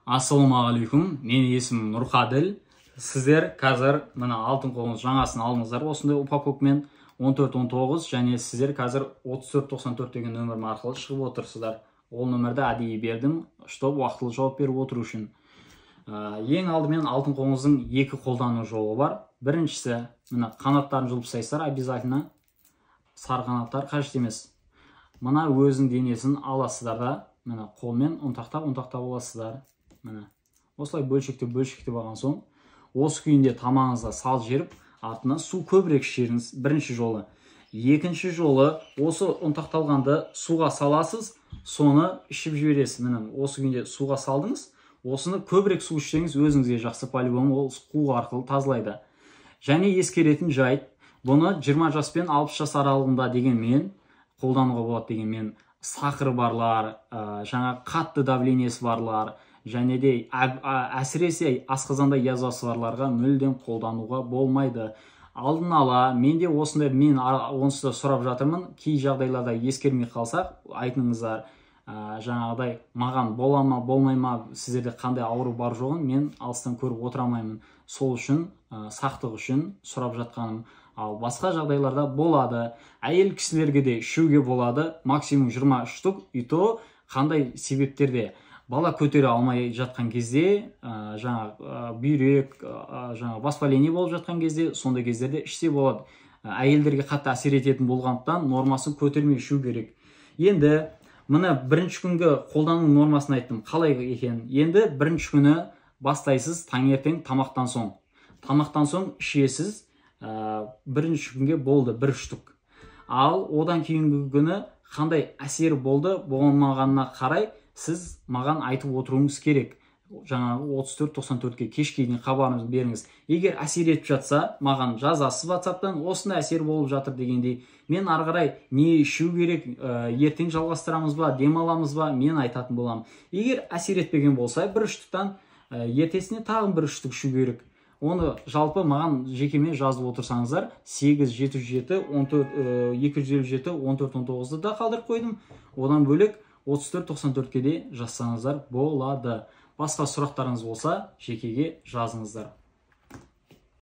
Ассалаумағалейкум, мен есімім Нұрқаділ. Сіздер қазір мына алтын қолыңыз жаңасын алдыңыздар осындай упаковкамен 14-19 және сіздер қазір 34-94 деген нөмір арқылы шығып отырсыздар. Ол нөмірді әдейі бердім, чтобы уақытылы жауап беріп отыру үшін. Ең алдымен алтын қолыңыздың екі қолдану жолы бар. Біріншісі, мына қанаттарын жұлып тастайсыздар, обязательно. Сары қанаттар қажет емес. Мына өзінің денесін аласыздар да, мына қолмен ұнтақтап аласыздар. Міне осылай бөлшектеп алған соң, осы күйінде тамағыңызға сал жеріп, артына су көбірек ішеріңіз. Бірінші жолы. Екінші жолы, осы ұнтақталғанды суға саласыз, соны ішіп жібересіз. Міне осы күйінде суға салдыңыз, осыны көбірек су ішсеңіз өзіңізге жақсы, по-любому ол қу арқылы тазалайды. Және ескеретін жайт, бұны 20 жас пен 60 жас аралығында дегенмен қолдануға болады дегенмен, сақыры барлар, жаңа қатты давлениесі барлар, және де әсіресе асқазанда язвасы барларға мүлдем қолдануға болмайды. Алдын ала, менде осындай, мен онсыз да сұрап жатырмын, кей жағдайларда ескермей қалсақ, айтыңыздар, жаңағыдай маған бола ма, болмай ма, сіздерде қандай ауру бар жоғын мен алыстан көріп отырамаймын. Сол үшін, сақтық үшін сұрап жатқаным. Ал басқа жағдайларда болады. Әйел кісілерге де ішуге болады, максимум 20 штук, и то қандай себептерде. Бала көтере алмай жатқан кезде, бүйрек, воспаление болып жатқан кезде, сондай кездерде ішсе болады. Әйелдерге қатты әсер ететін болғандықтан нормасын көтермей ішу керек. Енді мына бірінші күнгі қолдану нормасын айттым, қалай екен. Енді бірінші күні бастайсыз таңертең тамақтан соң. Тамақтан соң ішесіз, бірінші күнге болды 1 штук. Ал одан кейінгі күні қандай әсері болды, болмағанына қарай сіз маған айтып отыруыңыз керек. Жаңағы 34-94-ке кешке дейін хабарыңызды беріңіз. Егер әсер етіп жатса, маған жазасыз WhatsApp-тан, осындай әсер болып жатыр дегендей. Мен ары қарай не ішу керек, ертең жалғастырамыз ба, демаламыз ба, мен айтатын боламын. Егер әсер етпеген болса, 1 штуктан ертесіне тағы 1 штук ішу керек. Оны жалпы маған жекеме жазып отырсаңыздар, 877 257 14-19-ды да қалдырып қойдым. Одан бөлек 34-94-ке де жазсаңыздар болады. Басқа сұрақтарыңыз болса, жекеге жазыңыздар.